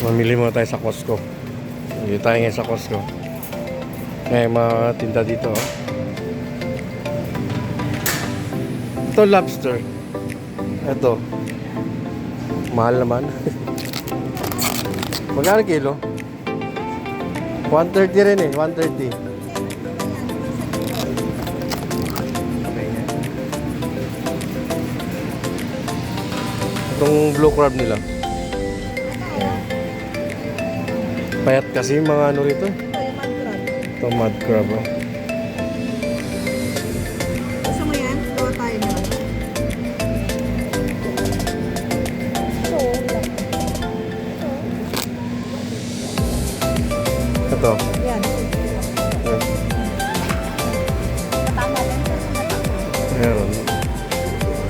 Mamili muna tayo sa Costco. Hindi tayo ngayon sa Costco. May mga tinda dito. Oh. Ito lobster. Ito. Mahal naman. Magkano kilo? 130 rin eh. 130. Itong blue crab nila. Payat kasi yung mga ano rito. Ito mud crab. Oh. Gusto mo yan? Gawa tayo na. Ito. Yan. Meron.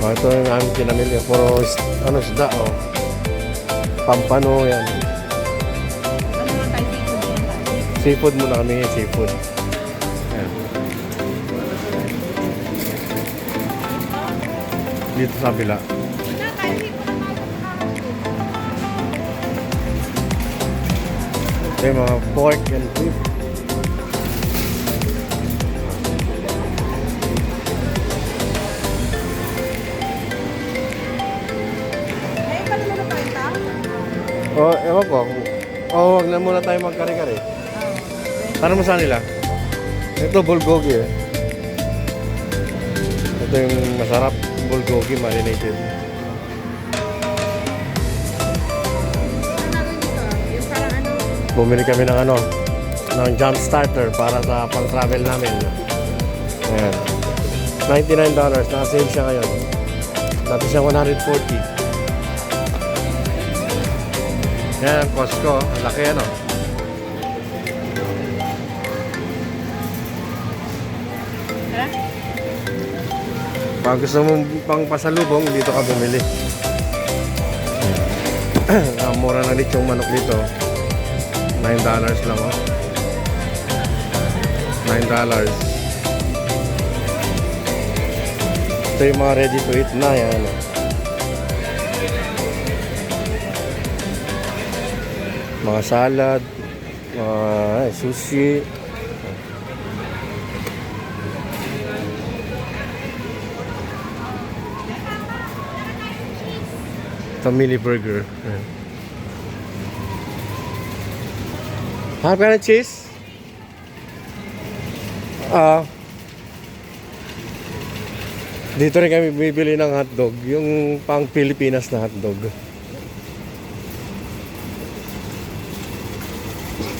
Oh, ito yung aming pinamili. Puro ano isda. Oh. Pampano yan. Ano nga tayo seafood? Seafood muna kami ngayon. Seafood. Ayan. Dito sa bila. Ito yung mga pork and beef. Ay, paano mo na pa ito? Oh, ewan ko. Oh, wag na muna tayo magkari-kari. Para mo saan nila? Ito, bulgogi eh. Ito yung masarap. Bulgogi, marinated. Yung parang ano? Bumili kami ng ano, ng jump starter para sa pang-travel namin. Ayan. $99. Naka-sale siya ngayon. Dati siya $140. Yan, Costco. Ang laki ano. Tara? Pag gusto mong pang pasalubong, dito ka bumili. Mura na yung manok dito. $9 lang oh. $9. Ito yung mga ready to eat na yan. Mga salad, mga sushi. Ito mini burger. Have ka ng cheese? Dito rin kami bibili ng hotdog. Yung pang Pilipinas na hotdog.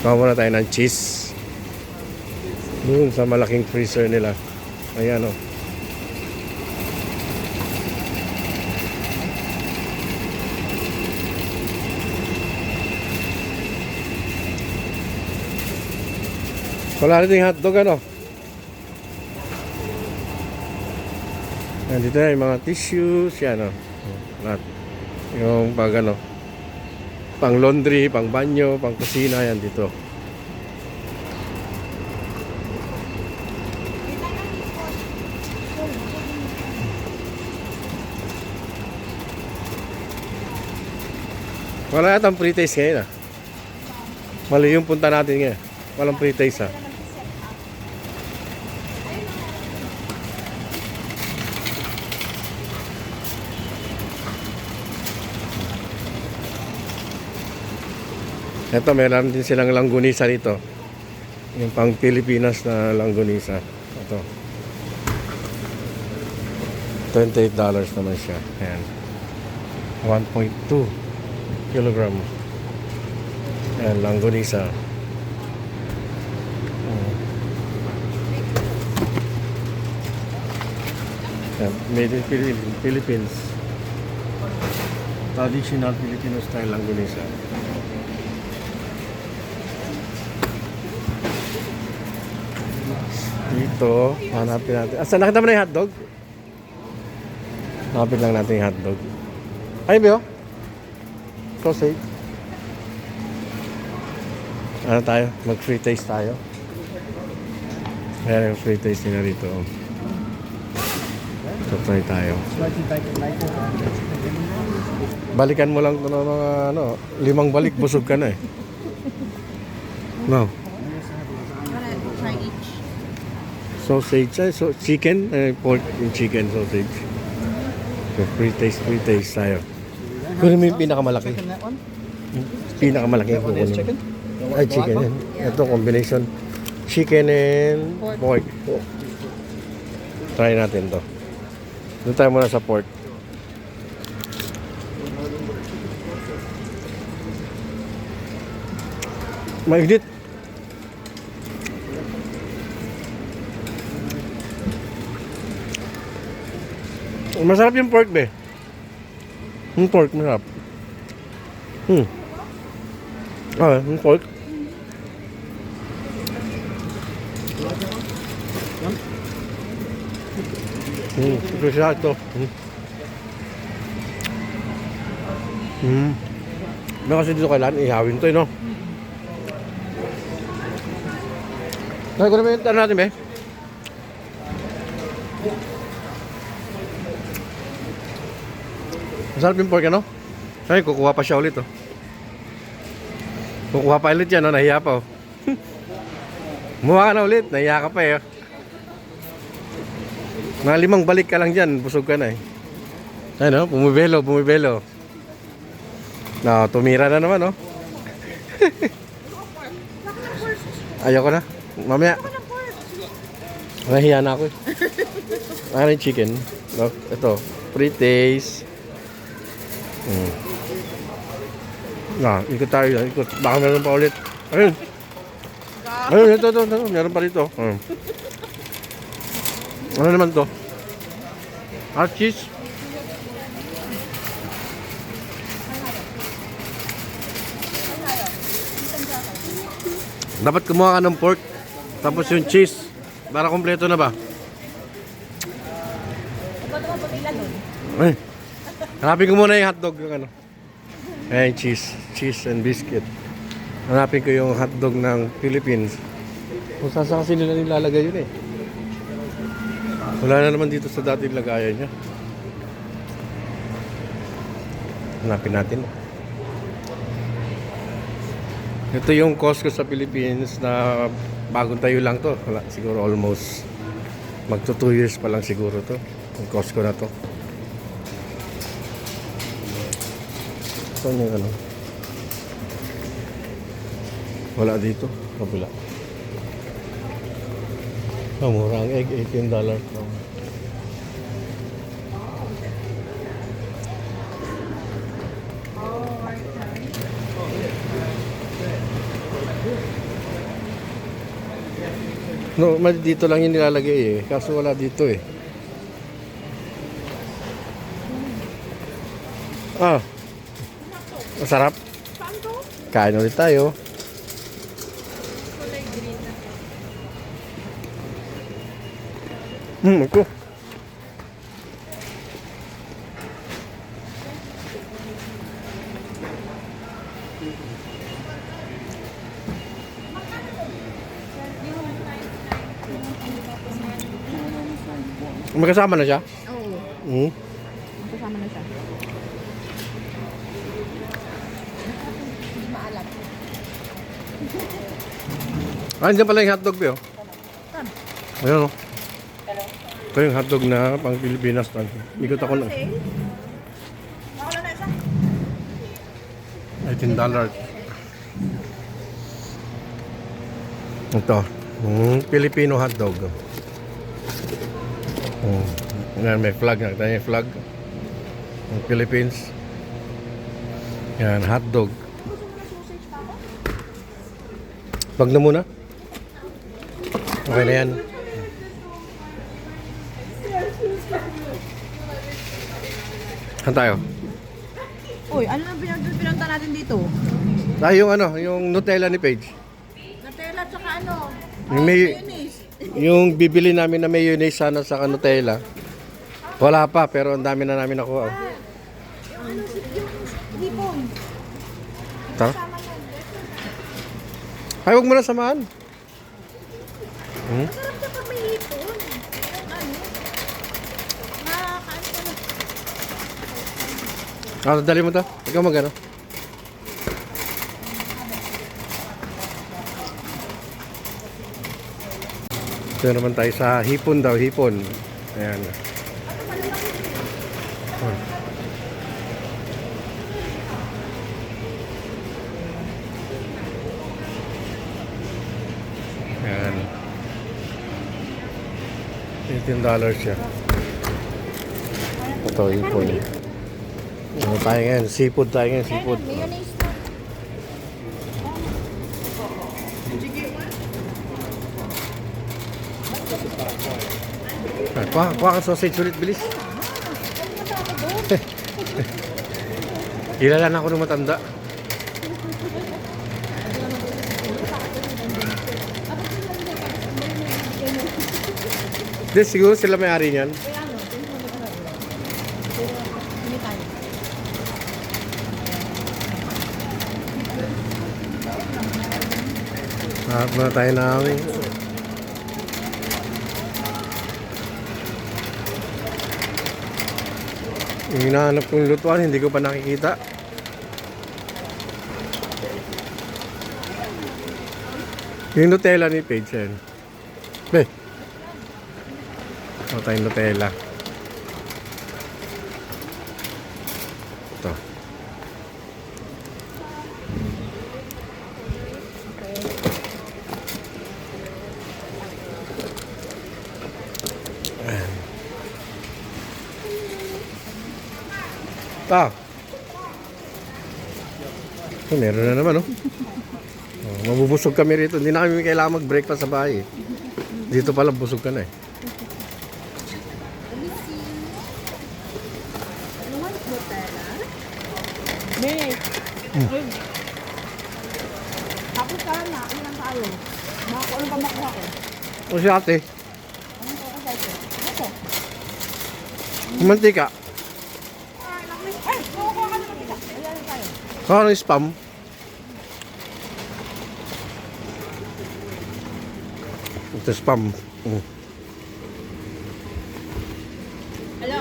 Kawa muna tayo ng cheese. Doon sa malaking freezer nila. Ayan o. Wala rin yung hotdog ano. Nandito na yung mga tissues. Yan o. Lahat. Yung pag ano. Pang laundry, pang banyo, pang kusina. Yan dito. Wala yatang pre-taste ngayon ah. Mali yung punta natin ngayon. Walang pre-taste ah. Ito, meron din silang langgunisa dito. Yung pang Pilipinas na langgunisa. Ito. $28 naman siya. Ayan. 1.2 kilogram. Ayan, langgunisa. Ayan, made in Philippines. Traditional Filipino style langgunisa. Dito, hanapin natin. Asa, nakita mo na yung hotdog? Hanapin lang natin yung hotdog. Ay, Bio? Sausage. Ano tayo? Mag-free taste tayo. Ayan yung free taste nila rito. So, try tayo. Balikan mo lang ito ng mga 5 balik, busog ka na eh. No. Try each. Sausage, chicken, pork and chicken sausage. So, pre-taste tayo. Kunin mo yung pinakamalaki. Pinakamalaki yung kukunin mo. Ay, chicken yan. Ito, combination. Chicken and pork. Try natin to. Doon tayo muna sa pork. Mainit. Masarap yung pork, be. Yung pork, masarap. Yung pork. Ito siya ito. No, kasi dito kailangan ihawin to, no? Ay, kung naman yung natin, be. Masarap yung pork, ano? Ay, kukuha pa siya ulit, oh. Kukuha pa ulit yan, oh. Nahiya pa, oh. Muha ka na ulit. Nahiya ka pa, eh. Mga 5 balik ka lang dyan. Busog ka na, eh. Ay, no? Bumibelo. No, tumira na naman, oh. Ayoko na. Mamaya. Nahiya na ako, eh. Ano yung chicken? No, ito. Pre-taste. Ikot tayo. Ikot. Baka meron pa ulit. Ayun. Ito. Meron pa dito. Ano naman to? Cheese. Dapat kumuha ka ng pork. Tapos yung cheese. Para kompleto na ba? Ay. Hanapin ko muna yung hotdog. Yung ano. Ayan, cheese. Cheese and biscuit. Hanapin ko yung hotdog ng Philippines. Kung saan kasi nila nilalagay yun, eh. Wala na naman dito sa dating lagayan niya. Hanapin natin. Ito yung Costco sa Philippines na bagong tayo lang to. Wala, siguro almost magto 2 years pa lang siguro to. Yung Costco na to. Saan yung ano? Wala dito. Kabila. Mura ang egg. $18. No, dito lang yung nilalagay, eh. Kaso wala dito, eh. Masarap. Kain ulit tayo. Ito. Magkasama na siya? Oo. Magkasama na siya. Maalat. Andiyan pala yung hotdog, Pio. Ayun, oh. Ito yung hotdog na pang Pilipinas. Ikot ako na. Wala na isa. $18. Ito. Filipino hotdog. Yan, may flag. Nakita niyo yung flag. Ang Philippines. Yan, hotdog. Wag na muna. Okay na yan. Saan tayo? Uy, ano na pinunta natin dito? Yung ano, yung Nutella ni Paige. Nutella tsaka ano? Yung Mayonnaise. yung bibili namin na mayonnaise sana sa Nutella. Wala pa, pero ang dami na namin nakuha. Yung ano, yung hipon. Ito? Ay, huwag mo na samahan. Masarap siya pag may hipon. Ano? Nakakaano ka na. Dali mo to. Ikaw magano. Ito naman tayo sa hipon daw, hipon. Ayan. Ayan. $18 siya. Ito, hipon. Ano tayo ngayon? Seafood tayo ngayon, seafood. Mayonnaise na. Kuha kang sausage ulit, bilis. Kilala na ako ng matanda. Hindi, siguro sila may-ari niyan. Muna tayo namin. Yung hinahanap kong lutuan, hindi ko pa nakikita. Yung Nutella ni Paige yan. Be! Ano tayong Nutella? Ito. Ah. Oh, meron na naman, oh. Oh, mabubusog kami rito. Hindi na kami kailangan mag-breakfast sa bahay. Dito pala busog ka na eh. Tapos ka na, ilan tayo? Ano pa makuha ko? O si ate, Anong kakasay ko? Ito. mantika. Ay, kukuha ka naman kita. Ayan tayo. Ano yung spam? Ito spam. Hello.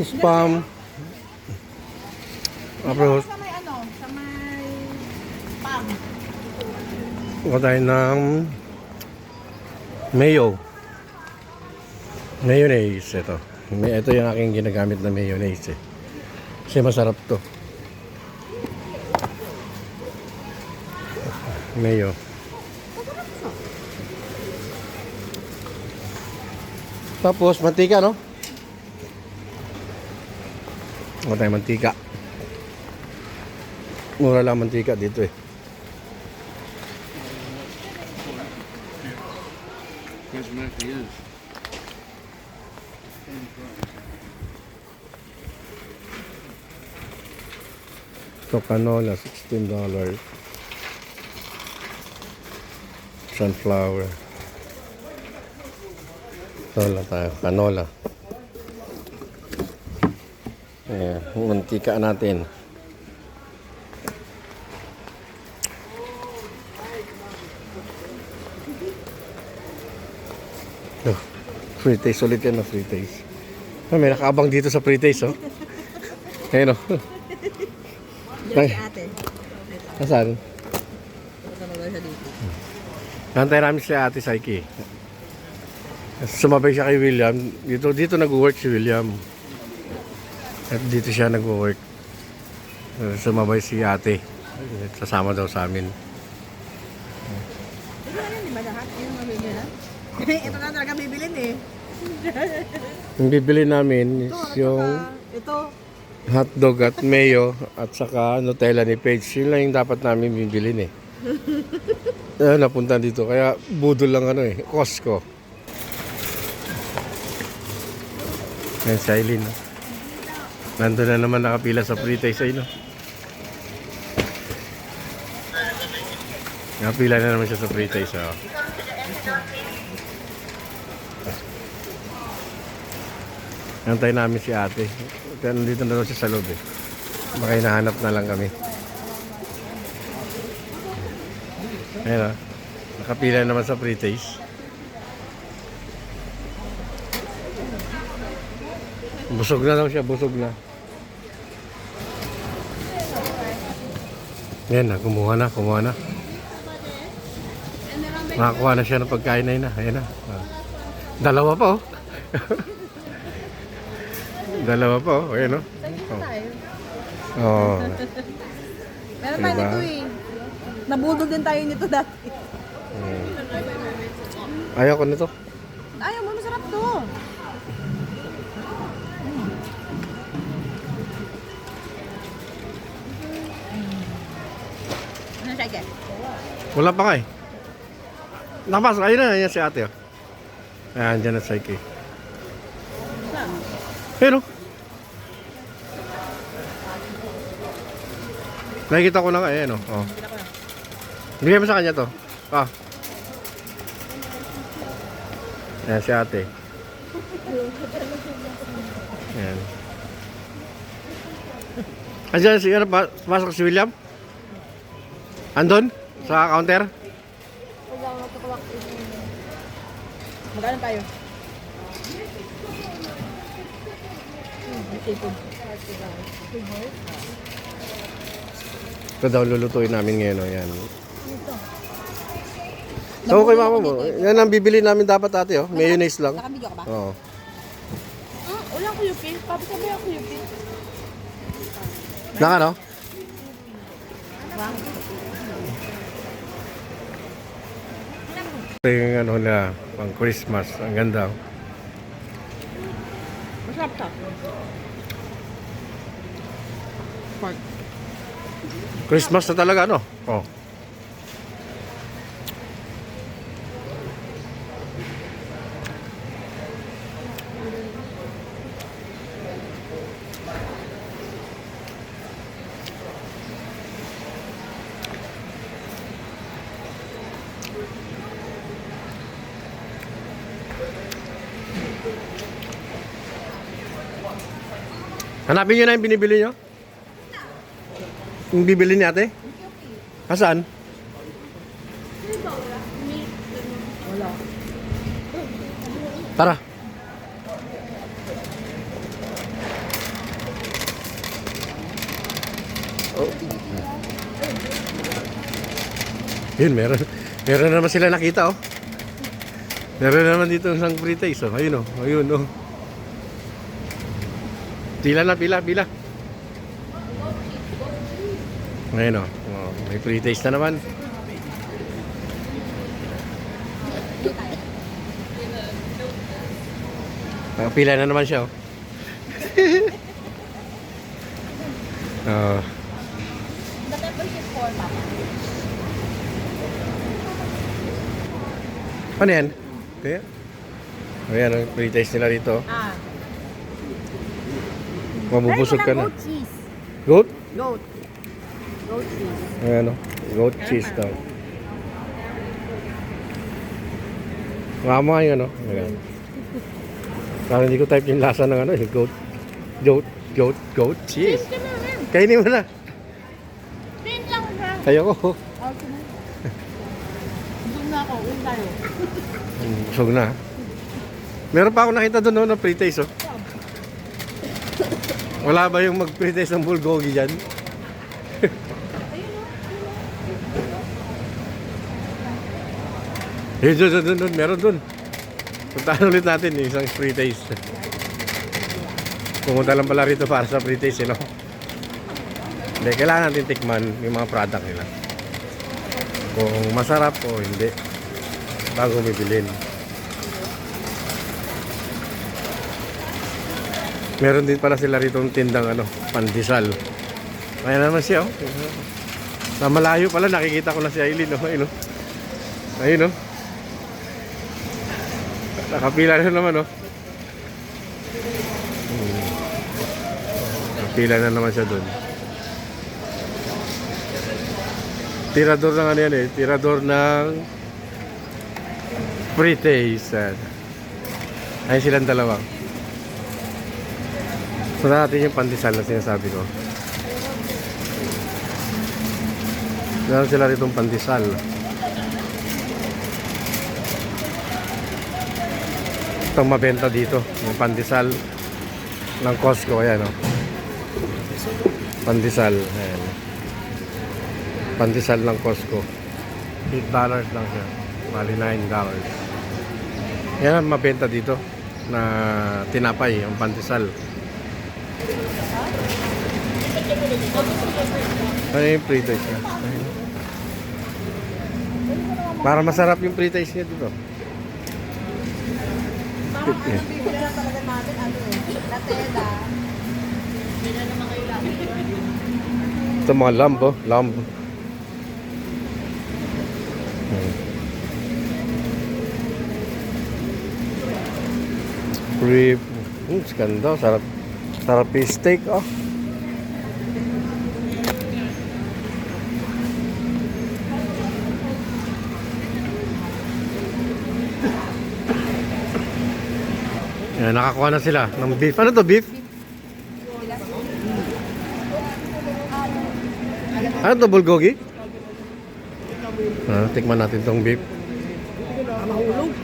Spam. Tapos, Sa may ano? Sa may pam. kuha tayo ng mayo. Mayonnaise, ito. Ito yung aking ginagamit na mayonnaise eh. Kasi masarap to. Mayo. Tapos, mantika, no? Kuha tayo mantika. Mura lang mantika dito eh. Ito canola, $16. Sunflower. Ito lang tayo, canola. Ayan, mantika natin. Oh, free taste ulit yan na free taste. Ah, may nakaabang dito sa free taste, oh. Ayun, oh. Diyan si ate. Nasaan? Punta mo daw siya dito. Nantay namin si Ate Saiki. Sumabay siya kay William. Dito nag-work si William. At dito siya nag-work. Sumabay si Ate. Sasama daw sa amin. Ito na yan, di ba lahat? Yung mabibili na? Ito na talaga bibilin eh. Yung bibili namin is yung Ito. hotdog at mayo at saka Nutella ni Paige. Yun lang yung dapat namin bibilin eh. Napunta dito. Kaya budol lang ano eh. Costco. Yan si Aileen. No? Nandun na naman nakapila sa free taste ay no. Nakapila na naman siya sa free taste. Oh. Antay namin si ate. Kaya nandito na daw siya sa loob eh. Baka hinahanap na lang kami. Ayun oh. Nakapila naman sa free taste. Busog na daw siya, busog na. Yan na, kumuha na. Nakakuha na siya ng pagkain na yun na. Ayan na. Dalawa pa oh. Dalawa pa oh. Ayan oh. Oh. Meron tayo Diba? nito eh. Nabudol din tayo nito dati. Ayaw ko nito. Ayaw mo, masarap to. Ano siya, Ike? Wala pa nga eh. Nakapasok. Ayun na, yan si ate oh. Ayan, dyan na sa Ike. Pero, nakikita ko na nga, ayan oh. Oh. Bigay mo sa kanya to. Ah. Ayan si ate. Ayan. Andiyan si, ano, pasok si William? Andun? Sa counter? Magkano tayo? Ito daw lulutuin namin ngayon. O, yan. So, kay mama mo. Yan ang bibili namin dapat ate. Oh. Mayonnaise lang. Nakabigyo ka ba? Oo. Wala ko yupi. Papi sabi ako yupi. Naka no? Ito yung ano na pang Christmas. Ang ganda. Oh. Masarap ka. Pork. Christmas na talaga ano? Oh. Hanapin nyo na yung binibili nyo? Yung bibili ni ate? Saan? Wala. Tara. Oh. Yun, meron. Meron na naman sila nakita, oh. Meron na naman dito isang free taste, oh. Ayun, oh. Ayun, oh. Pila na, pila. Ngayon, oh. Oh, may free taste na naman. Pila na naman siya, oh. Oh. The membership for Papa. Ano yan? Kaya? Ayan, ang free taste nila rito. Mabubusog ka na. Goat cheese. Goat? Goat. Goat cheese. Ayan, oh. Goat cheese daw. Mama yun, oh. Ayan. Parang hindi ko type yung lasa ng ano, goat cheese. Kainin mo na. Pin lang ha. Ayoko. Okay na. Doon na ako. Uwi tayo. Busog na. Meron pa ako nakita doon, no, na free taste, oh. Wala ba yung mag-free taste ng bulgogi dyan? Doon, meron doon. Puntahan ulit natin yung isang free taste. Pumunta lang pala rito para sa free taste, no? Hindi, kailangan natin tikman yung mga product nila. Kung masarap o hindi, bago bibilin. Meron din pala sila rito ng tindang ano, pandesal. Ayan naman siya, oh. Sa malayo pala, nakikita ko na si Aileen, oh. Ayun, oh. Ayun, oh. Nakapila na naman, oh. Nakapila na naman siya doon. Tirador ng ano yan, eh. Tirador ng free taste. Ayun silang dalawa. So natin yung pandesal na sinasabi ko. Meron sila rito yung pandesal. Itong mabenta dito, yung pandesal. ng Costco. Ayan, oh. Pandesal. Ayan. Pandesal ng Costco. $8 lang siya. Bali $9. Yan ang mabenta dito na tinapay, ang pandesal. Ano yung pre-taste niya? Ayun. Para masarap yung pre-taste niya dito. Bibili na talaga natin, ano eh, Nutella. Ito mga lamb, oh. Lamb. Rib. Ganda. Sarap. Sarap yung steak, oh. Yan, nakakuha na sila ng beef. Ano to, beef? Ano to, bulgogi? Tikman natin tong beef. Mahulog.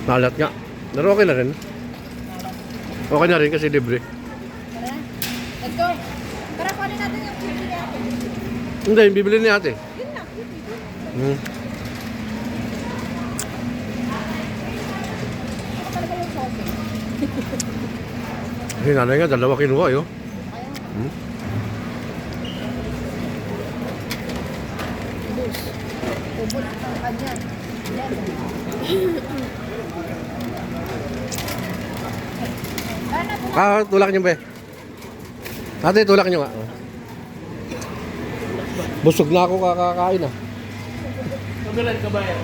Nalat nga. Pero okay na rin. Okay na rin kasi libre. Tara, let's go. Tara, kunin natin yung chicken natin. Hindi, yung bibili ni ate. Yun na. Hmm. Ako talaga yung sausage. Kasi nanay nga, dalawa kinuha, yo. Hmm? Ubus. Ubus ang kanya. Tulak nyo ba eh? Ate, tulak nyo nga. Busog na ako kakakain ah. Magalan ka ba yan?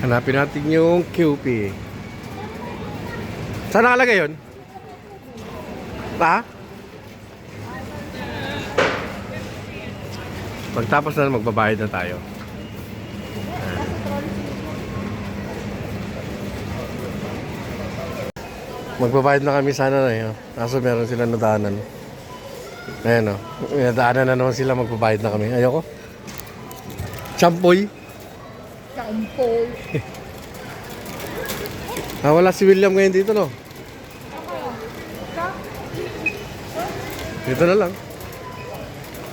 Hanapin natin yung QP. Saan nakalagay yun? Ha? Pagtapos na magbabayad na tayo. Magbabayad na kami sana na yun. Kaso meron sila nadaanan. Ayan o. Nadaanan na naman sila, magbabayad na kami. Ayoko. Champoy. Champoy. Wala si William ngayon dito, no? Dito na lang.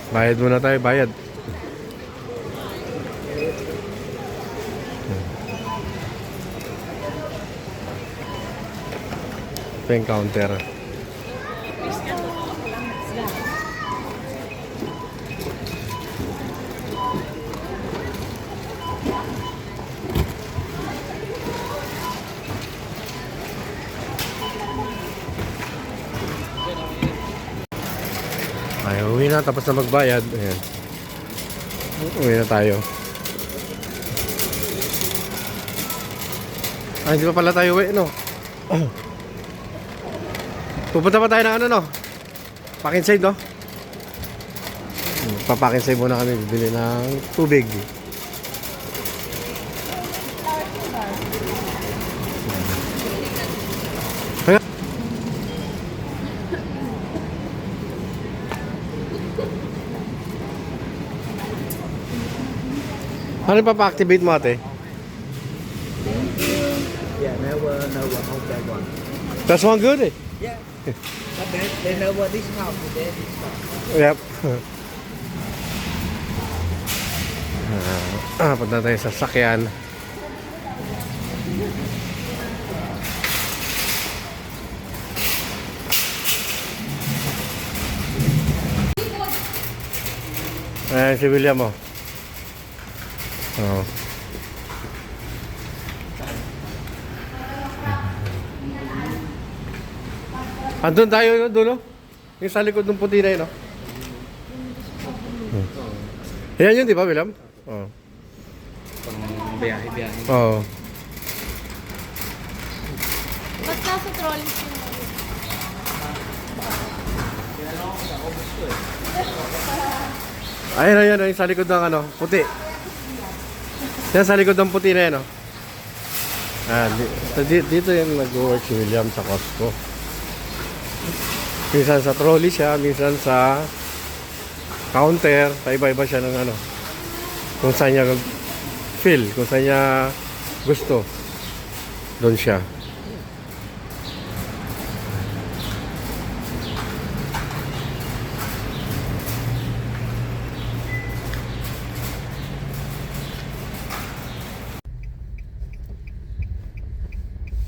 Bayad muna tayo, bayad. Ito yung counter. Ay, uwi na, tapos na magbayad. Ayan. Uwi na tayo. Ay, hindi pa pala tayo uwi, no? Pupunta pa tayo ng ano, no? Pack inside, no? Papack inside muna kami, bibili ng tubig. Ano yung papa-activate mo, ate? Yeah, never how that one. That's one good, eh? Yeah. But they never discount today discount. Yep. Punta tayo sa sakyan. Ayan si William, oh. Oh. Andun tayo, doon, no? Yung sa likod ng puti na yun, no? Ayan yun, di ba, William? Oo. Biyahe. Oo. Ba't nasa trolling siya? Ayan, yung sa likod ng ano, puti. Yan sa likod ng puti na yan, no? Dito yung nag-work si William sa Costco. Minsan sa trolley siya, minsan sa counter. Paiba-iba siya ng ano. Kung saan niya feel, kung saan niya gusto. Doon siya.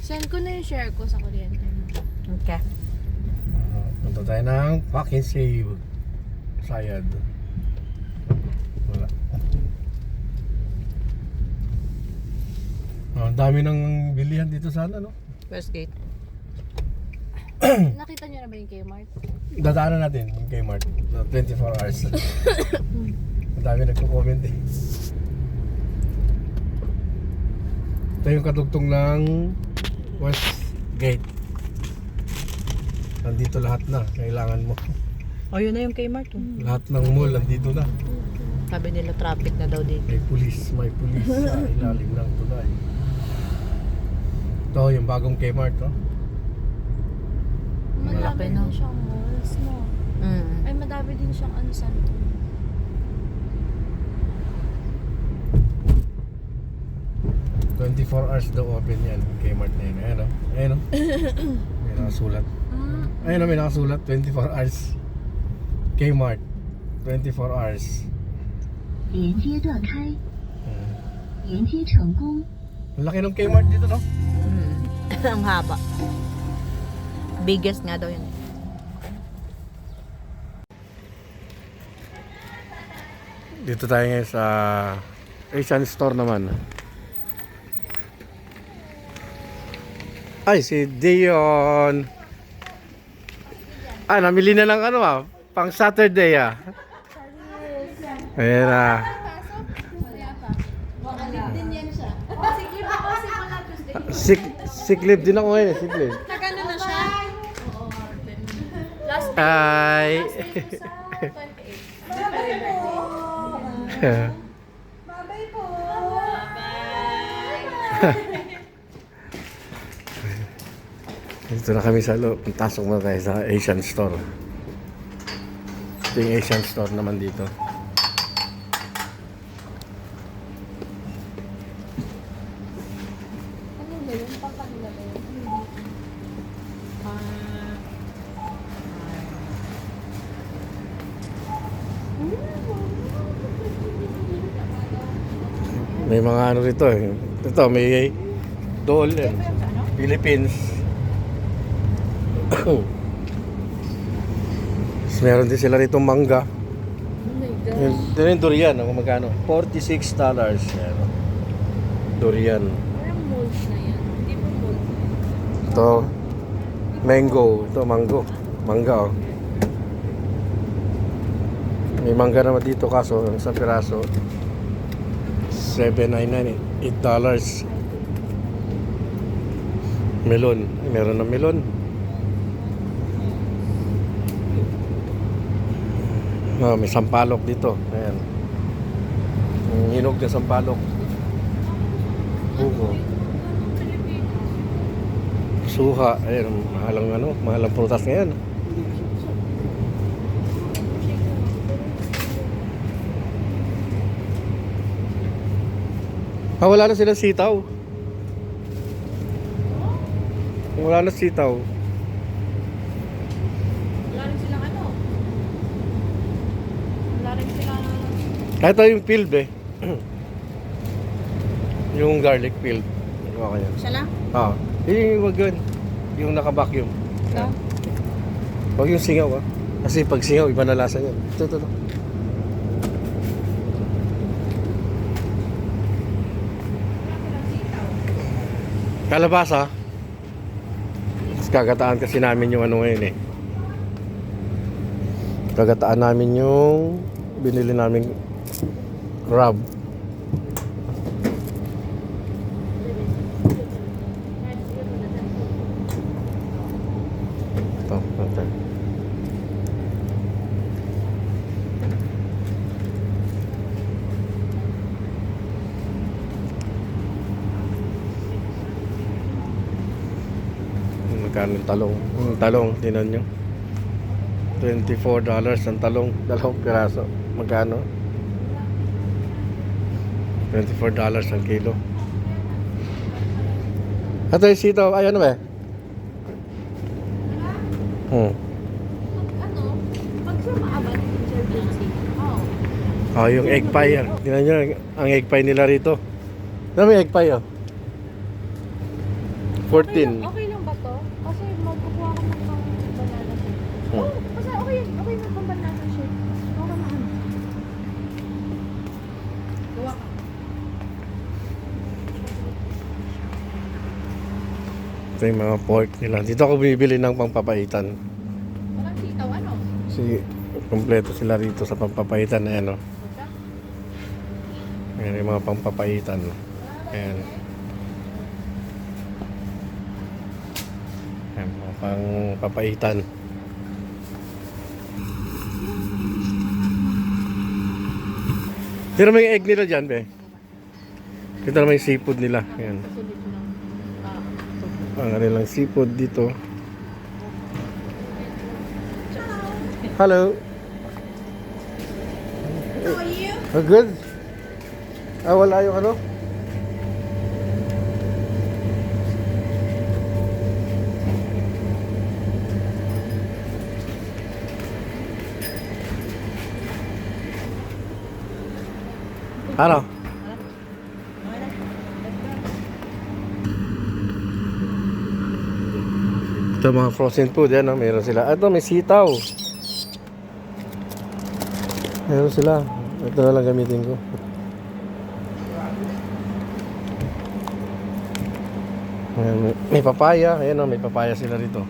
Send ko na yung share ko sa kuryente mo. Okay. Punta tayo ng Pack and Save. Sayad. Wala. Ang dami ng bilihan dito sana, no? Westgate. Nakita niyo na ba yung Kmart? Dadaanan natin yung Kmart. 24 hours. Ang dami nagko-comment eh. Ito yung katugtong ng Westgate. Nandito lahat na. Kailangan mo. Oh, yun na yung Kmart. Oh. Lahat ng mall nandito na. Sabi nila traffic na daw dito. May pulis sa ilalim ng tulay. Ito yung bagong Kmart, oh. Madami Malaki, no? din siyang malls, no? Ay, madami din siyang ano sa 24 hours daw open yan. Kmart na yun. Ayan, oh. Ayan, oh. May nakasulat. Ayan, oh, may nakasulat. 24 hours. Kmart. 24 hours. 连接断开， Hmm. 连接成功。 Ang laki ng Kmart dito, no? Ang haba. Biggest nga daw yun. Dito tayo ngayon sa Asian store naman. Ay, si Dion. Ah, namili na ng ano ah. Pang Saturday ah. Ayan ah. din yan siya. Sige po kasi wala Tuesday. Sick leave din ako ngayon. Sick leave. Nagano na siya? Last Hi. day po sa 28. Bye po. Dito na kami sa loob. Pasok na tayo sa Asian store. Ito yung Asian store naman dito. Ano ba yun? Pangkanila ba yun? May mga ano rito eh. Ito may doll eh. Philippines. Tapos meron din sila rito mangga. Oh my God. Ito yung durian. Kung magkano? $46. Yan. Durian. Parang malls na yan. Hindi po malls. Ito. Mango. Ito mango. Mangga oh. May mangga naman dito kaso ang isang piraso $7.99 $8. Melon. Ay, meron ng melon. May sampalok dito. Ayan. Ang hinog na sampalok. Buko. Suha. Ayan. Mahalang prutas ngayon. Wala na silang sitaw. Wala na sitaw. Wala rin silang ano? Wala rin silang... Ito yung field eh. Yung garlic field. Ano kaya? Siya lang? Wag yun. Yung naka-vacuum. Ito? Wag yung singaw ah. Kasi pag singaw, iba na lasa yun. Ito. Kalabasa. Tapos kagataan kasi namin yung ano ngayon eh. Kagataan namin yung binili namin crab. Ito. Magkano yung talong? Yung talong, tinan nyo. $24 ang talong. Dalawang piraso. Magkano? $24 ang kilo. Ito yung sitaw. Ay, ano ba? Ano? Pag siya maabot, emergency. Oh. Oh, yung egg pie. Tingnan nyo, ang egg pie nila rito. Ano may egg pie, oh? 14. Okay lang ba to? Kasi magkukuha ko ng banana shake. Hmm. Oh, kasi okay na pang banana shake. Okay na ano. Gawa ka. Ito yung mga pork nila. Dito ako bumibili ng pampapaitan. Walang sitaw, ano? Kasi kompleto sila rito sa pampapaitan na yan, oh. Ayan yung mga pampapaitan. Ayan. Ayan, mga pampapaitan. Tira mo yung egg nila dyan, be. Kita naman yung seafood nila. Ayan. Sulit ng Ang kanilang seafood dito. Hello. How are you? Oh, good. Wala yung ano? Ano? Ito mga frozen food, yan, oh, meron sila. Ito, may sitaw. Meron sila. Ito na lang gamitin ko. Ayan, may papaya. Ayan, oh, may papaya sila rito.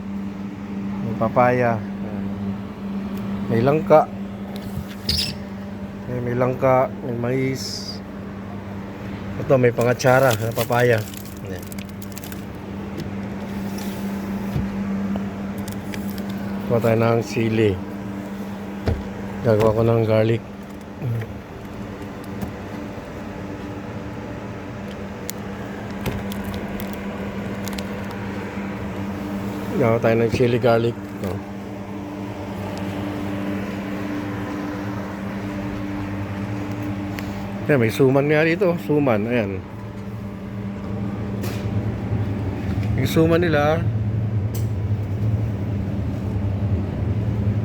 May papaya. Ayan. May langka. Ayan, may langka. May mais. Ito, may pangatsara na papaya. Ayan. Kuha tayo ng sili. Gagawa ko ng garlic. Gagawa tayo ng chili garlic. Ito. Ayan, may suman nga dito. Suman, ayan. Yung suman nila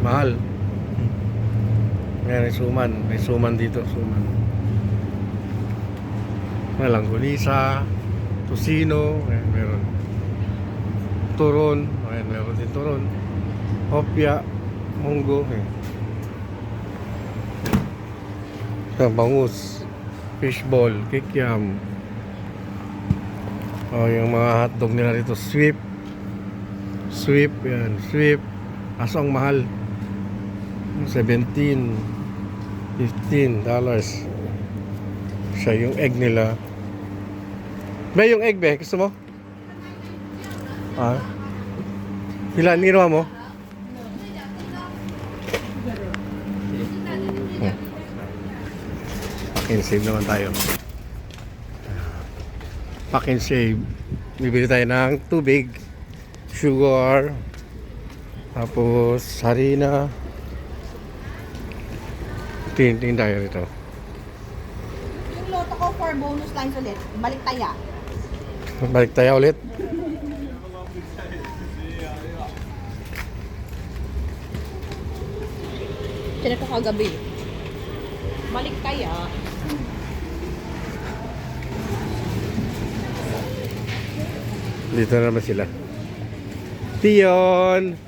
mahal. Ayan, may suman. May suman dito. Suman. May langgulisa, tosino. Ayan, meron. Turon. Ayan, meron din turon. Hopya. Munggo. Ayan. Bangus. Fishball. Kikiam. Oh, yung mga hotdog nila dito. Sweep. Sweep. Ayan. Sweep. Aso ang mahal. $17, $15. Siya yung egg nila. Ba yung egg, be? Gusto mo? Ah? Ilan nirawa mo? Pack and save naman tayo. Pack and save. Bibili tayo ng tubig, sugar, tapos harina. Tingin tayo rito. Yung loto ko for bonus lines ulit. Balik taya. Balik tayo ulit. Tinig ko kagabi. Balik taya. Dito na naman sila. Tion!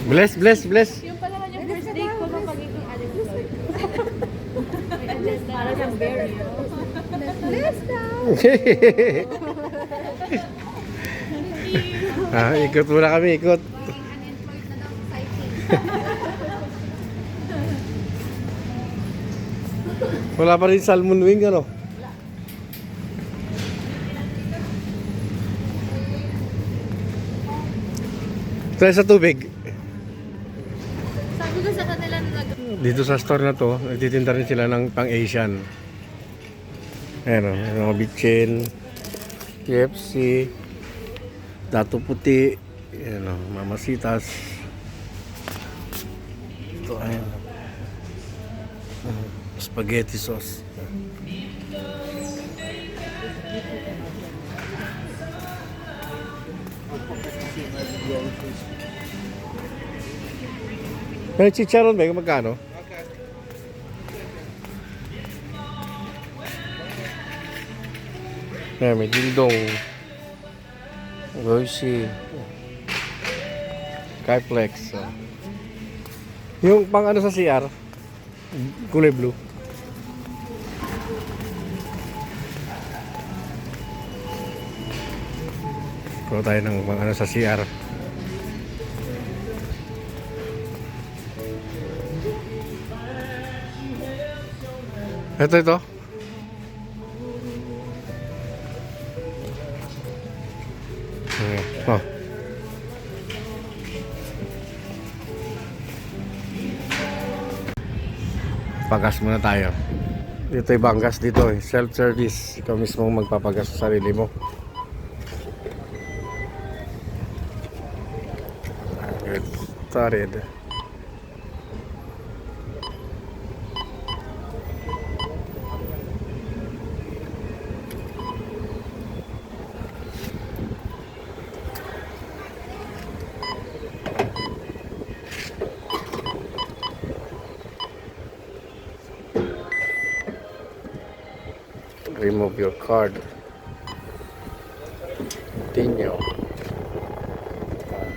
Bless, bless, bless. Yung pala yung first day ko ng pagiging unemployed. May agenda. Para siyang berry. Let's go! Ikot muna kami, ikot. Unemployed na daw exciting. Wala pa rin salmon wing, ano? Try sa tubig. Sabi ko sa kanila na Dito sa store na to, nagtitinda rin sila ng pang-Asian. Ayan o, mga bitchin, KFC, dato puti, ayan o, mamasitas. Ito, ayan o. Spaghetti sauce. Pero chicharon ba? Magkano? Ayan, may dindong. Roshi. Carplex. Yung pang ano sa CR, kulay blue. Kuha tayo ng pang ano sa CR. Ito. Oh. Pagas muna tayo. Dito yung banggas dito eh. Self-service. Ikaw mismo magpapagas sa sarili mo. Get started. Remove your card. Continue.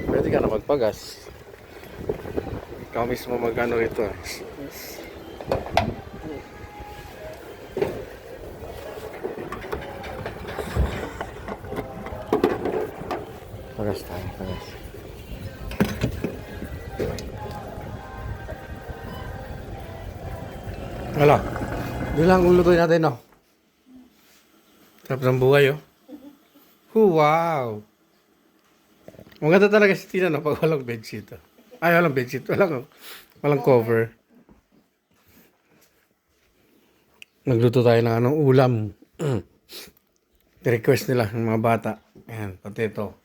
Pwede ka na magpagas. Ikaw mismo magkano rito. Pagas tayo, pagas. Wala. Di lang ulutuin natin, no? Sarap ng buhay, oh. Wow! Maganda talaga si Tina, no? Pag walang bedsheet, oh. Ay, walang bedsheet. Walang cover. Nagluto tayo ng anong ulam. Request nila ng mga bata. Ayan, potato.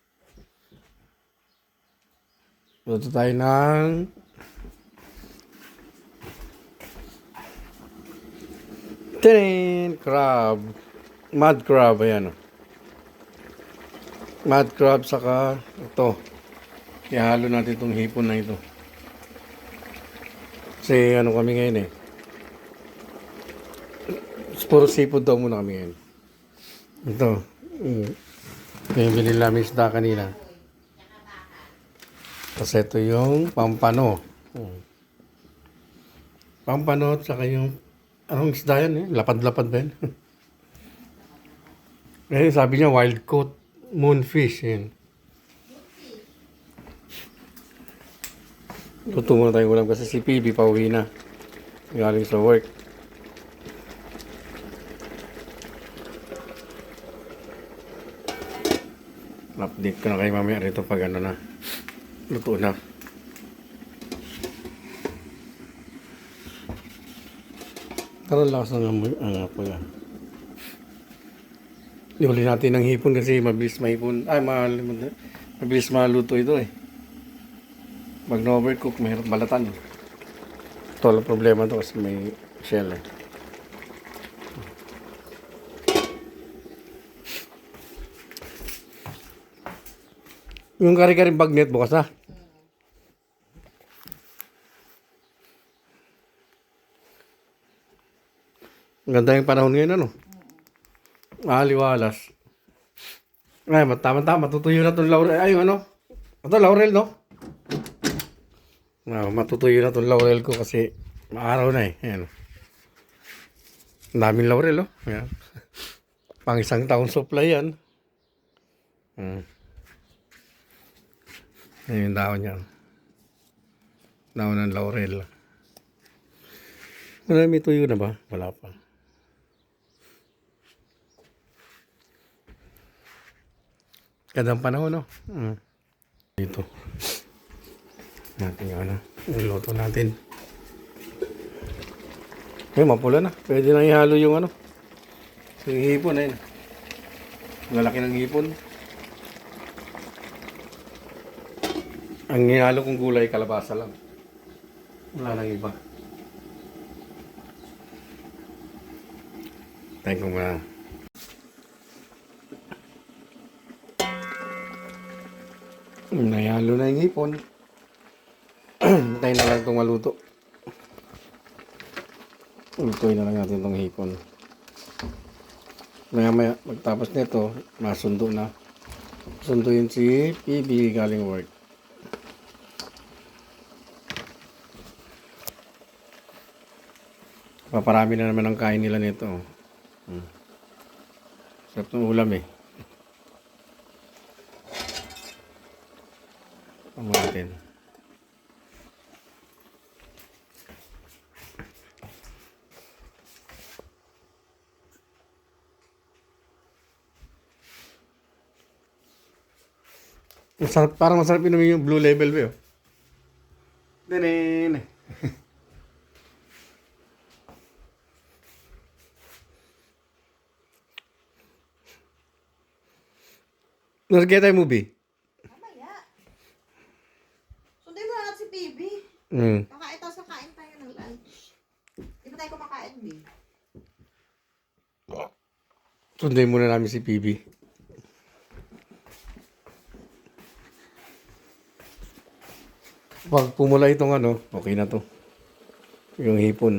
Luto tayo ng crab. Mud crab, ayan o. Mud crab, saka ito. Ihalo natin itong hipon na ito. Kasi ano kami ngayon eh. Puro seafood daw muna kami ngayon. Ito. Yung binili namin isda kanina. Kasi ito yung pampano. Pampano at saka yung anong isda yan eh? Lapad-lapad ba yan? Eh, sabi niya wild caught moonfish. Yan. Luto muna tayong ulam kasi si PB pauwi na. Galing sa work. Update ko na kayo mamaya rito pag ano na. Luto na. Karoon lakas ng apo yan. Ihuli natin ng hipon kasi mabilis mahipon. Ay, mabilis maluto ito eh. Pag na-overcook, mahirap balatan. Ito lang problema ito kasi may shell eh. Yung kari-karing bagnet bukas na. Ganda yung panahon ngayon ano. Liwalas. Ay, tama-tama. Matutuyo na itong laurel. Ay, yung ano? Ito, laurel, no? Matutuyo na itong laurel ko kasi maaraw na eh. Ayan. Ang daming laurel, oh. Ayan. Pang isang taon supply yan. Ayan yung daon yan. Daon ng laurel. Marami tuyo na ba? Wala pa. Gandang panahon, no? Dito. Natin yung ano. Niluto natin. Ay, mapula na. Pwede na ihalo yung ano. Yung hipon ayun. Lalaki ng hipon. Ang hinalo kong gulay, kalabasa lang. Wala nang iba. Tayo ko muna. Nayalo na yung hipon. Tayo na lang itong maluto. Lutuin na lang natin itong hipon. Maya magtapos nito, masundo na. Sunduin si PB galing work. Paparami na naman ang kain nila nito. Sarap ng ulam eh. Ang natin. Masarap, parang masarap inumin yung Blue Label ba yun? Dinin! Nasa tayo movie? Mamaya. Sundin mo na natin si PB. Kakain tayo tayo ng lunch. Di ba tayo kumakain, B? Sunday muna namin si PB. Pag pumula itong ano, okay na to. Yung hipon.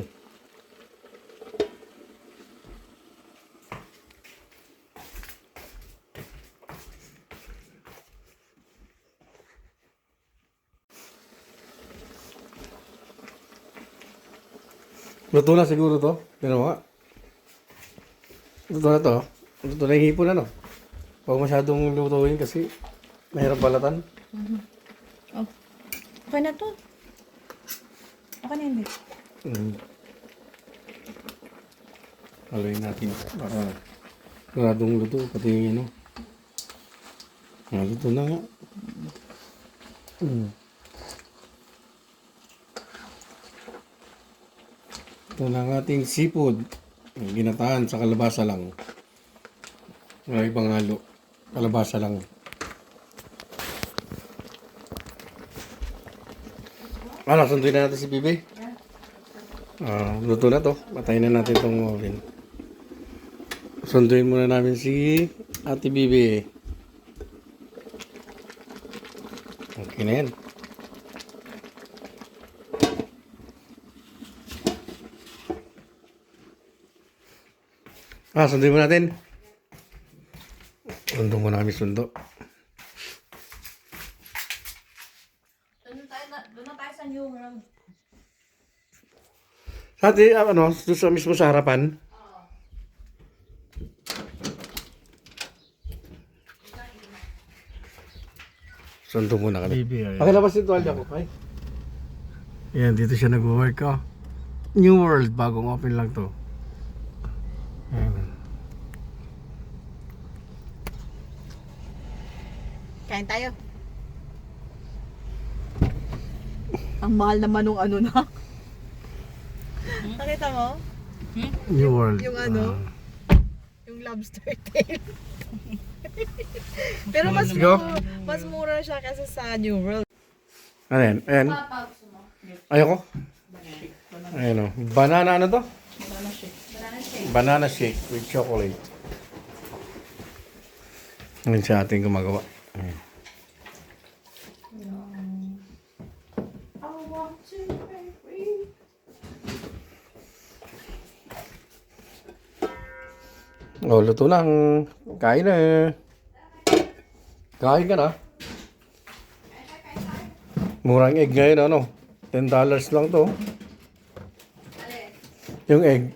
Luto na siguro to. Pero nga. Luto na to. Luto na yung hipon ano. Huwag masyadong lutuin kasi mahirap balatan. Oh. Okay na to. Okay na yun, B. Haluin natin para maradong luto. Pati yung ano. Luto na nga. Ito na ang ating seafood. Ginataan sa kalabasa lang. Wala ibang halo. Kalabasa lang. Sunduin na natin si Bibi. Luto na to. Patayin na natin itong oven. Sunduin muna namin si Ate Bibi. Okay na yan. Sunduin mo natin. Sundo mo namin sundo. Doon na tayo sa new room. Sa atin, doon sa mismo sa harapan. Sundo muna kami. Pakilabas yung tuwalya ko, kay. Yan, dito siya nag-work, oh. New World, bagong open lang to. Ayan. Kain tayo. Ang mahal naman nung ano na. Nakita mo? New World. Yung ano? Yung lobster tail. Pero mas Let's go. mas mura siya kasi sa New World. Ano yan? Ayan. Ayoko. Ayan o. Banana ano to? Banana shake. Banana shake. Banana shake with chocolate. Ayan siya ating gumagawa. Ayan. Oh, luto na. Kain na. Kain ka na. Murang egg ngayon, ano? $10 lang to. Yung egg.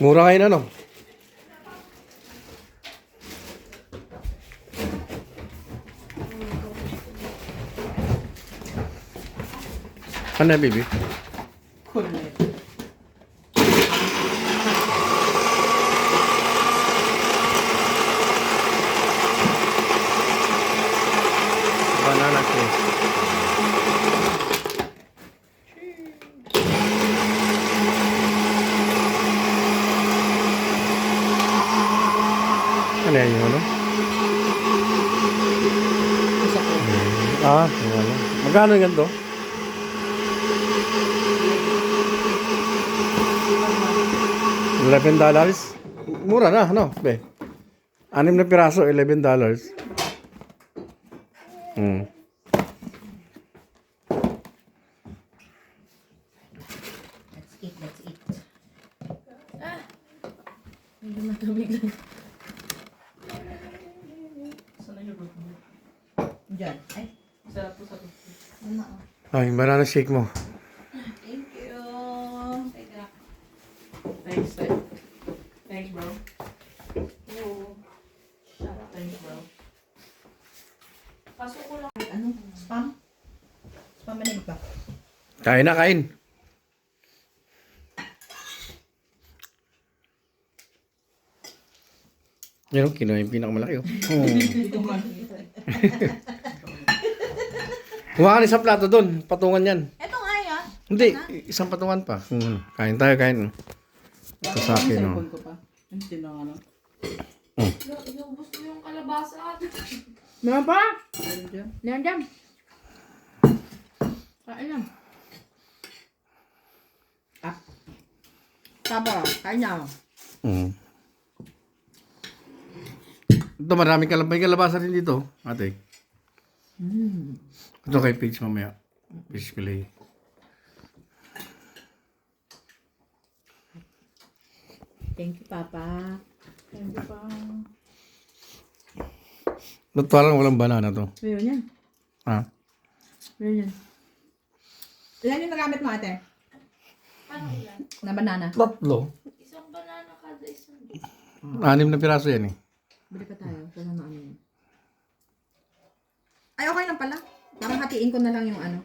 Mura ngayon, ano? Ano, baby? Banana cake. Ano yan yung ano? Isa po. Yung ano. Magkano yung ganito? $11? Mura na, ano? Be. 6 na piraso, $11. Hmm. Let's eat, let's eat. Hindi matubig lang. Diyan. Ay. Ay, banana shake mo. Thank you. Thanks, Thanks, bro. Thanks, bro. Pasok ko lang. Ano? Spam? Spam manig ba? Kain na, kain. Yan o, kinuha yung pinakamalaki o. Kuha ka na isang plato doon. Patungan yan. Eto nga yan. Hindi, isang patungan pa. Kain tayo, kain. Ito sa akin o. Inubos mo yung kalabasa. Meron pa? Meron dyan. Kain lang. Taba. Kain na. Mm. Ito, maraming may kalabasa rin dito, ate. Ito kay Paige mamaya. Fish fillet. Thank you, Papa. Thank you pa. Ba't parang walang banana to? Meron yan. Ha? Meron yan. Ilan yung nagamit mo, ate? Paano ilan? Na banana. Tatlo. Isang banana kada isang. 6 na piraso yan eh. Bili pa tayo. Wala na ano yun. Ay, okay lang pala. Parang hatiin ko na lang yung ano.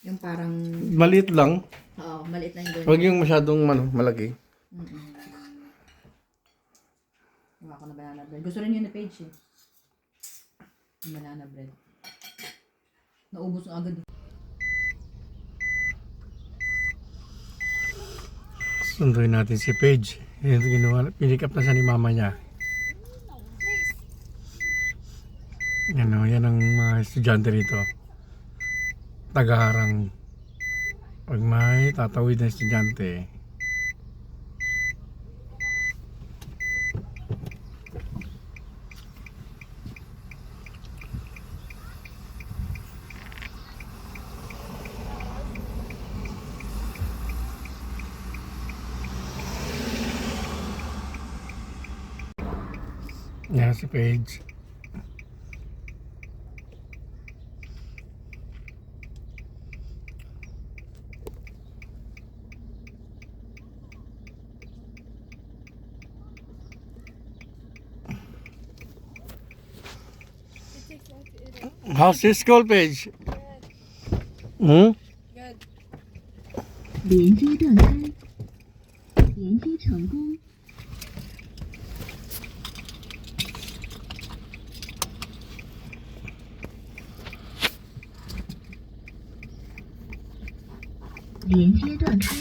Yung parang, Maliit lang. oo, maliit na yung doon. Huwag yung masyadong malaki. Gawa ko na banana bread. Gusto rin yun na Paige eh. Yung banana bread. Naubos na agad. Sunduin natin si Paige. Yan ito ginawa. Pinik up na siya ni mama niya. Yan o, yan ang mga estudyante rito. Tagaharang. Pag may tatawid na estudyante. Yan si Paige. How's your school, Paige? Hmm? 连接断开，连接成功。连接断开。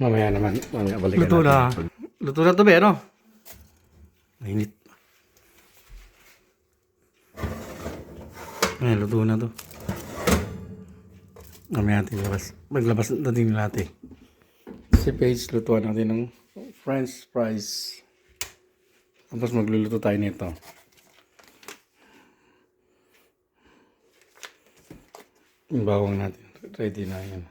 Mamaya naman. Mamaya balikan Luto na. natin. Luto na to, be, ano? Mainit. Ayan, luto na to. Mamaya natin labas. Maglabas natin natin. Si Paige, lutuan natin ng French fries. Tapos magluluto tayo nito. Yung bawang natin. Ready na yan.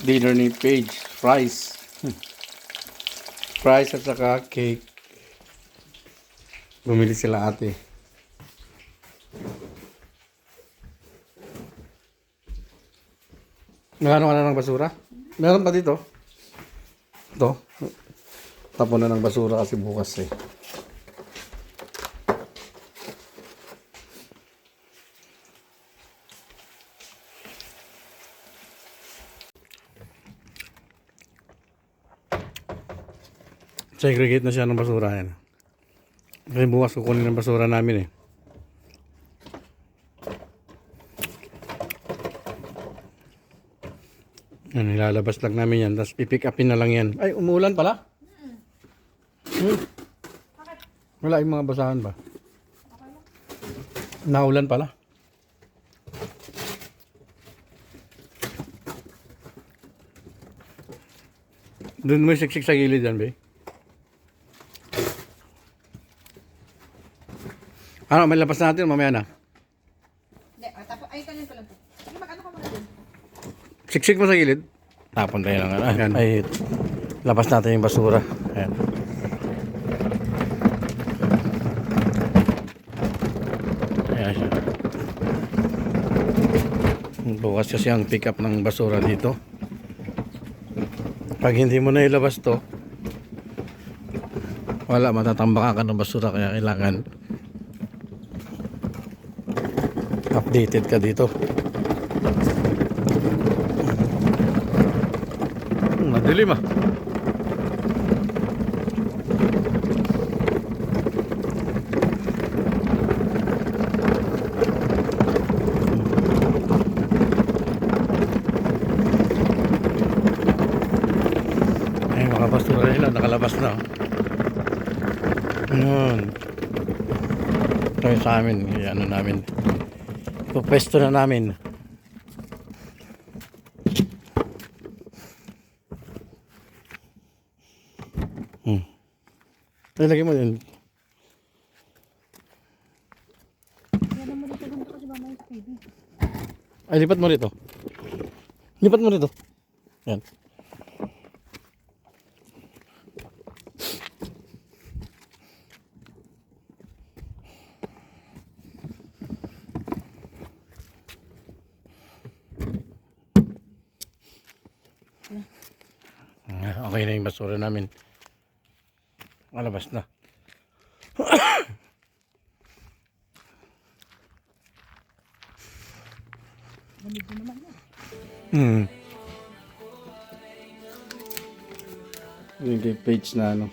Dinner ni Paige, fries. Fries at saka cake. Bumili sila ate. Nagano ka na ng basura? Meron pa dito. Ito. Tapon na ng basura kasi bukas eh. Segregate na siya ng basura yan. Kasi bukas kukunin ng basura namin eh. Yan, ilalabas lang namin yan. Tapos pipick upin na lang yan. Ay, umuulan pala? Wala yung mga basahan ba? Naulan pala. Doon mo siksik sa gilid yan, be. Ano, may labas natin mamaya na. Hindi, tapos, ay, kanyan ko lang to. Sige, mag-ano ka muna dun. Siksik mo sa gilid. Tapon tayo lang. Ayan. Ay, labas natin yung basura. Ayan. Ayan siya. Bukas kasi ang pick up ng basura dito. Pag hindi mo na ilabas to, wala, matatambakan ka ng basura. Kaya kailangan updated ka dito. Madilim ah. Ay, mga basura nila nakalabas na. Ayun. Ito yung sa amin. Ano namin. Pwesto na namin. Ilagay mo din. Ay, lipat mo rito. Lipat mo rito. Yan. Okay na yung basura namin. Malabas na. Yung kay Paige na ano.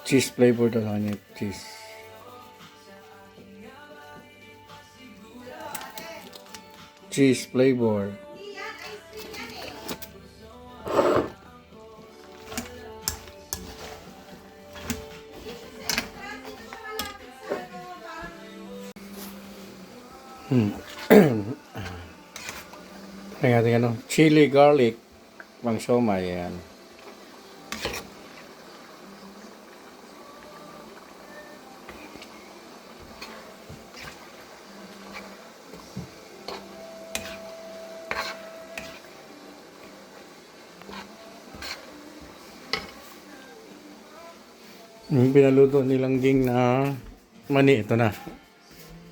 Cheese flavor daw sa kanya. Cheese. Cheese flavor. Ang ating ano, chili garlic pang siomay yan. Yung pinaluto nilang ging na mani, ito na.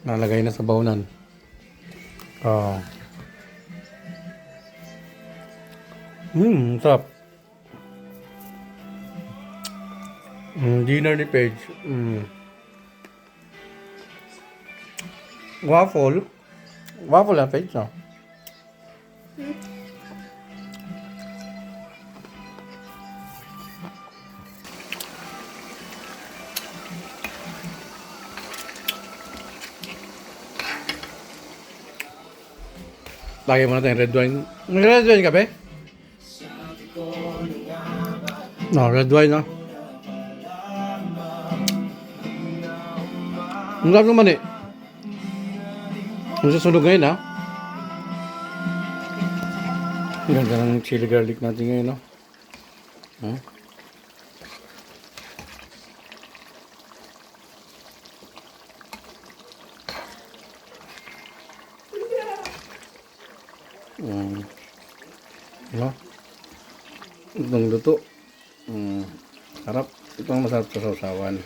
Nalagay na sa baunan. Oh. Sarap. Dinner ni Paige. Waffle. Waffle na page, no? Lagay mo natin red wine. May red wine ka, be? No, red wine, no? Ang sarap naman eh. Ang susunog ngayon, ha? Ang ganda ng chili garlic natin ngayon, no? Huh? No? Itong luto. Sarap. Ito ang masarap sa sausawan.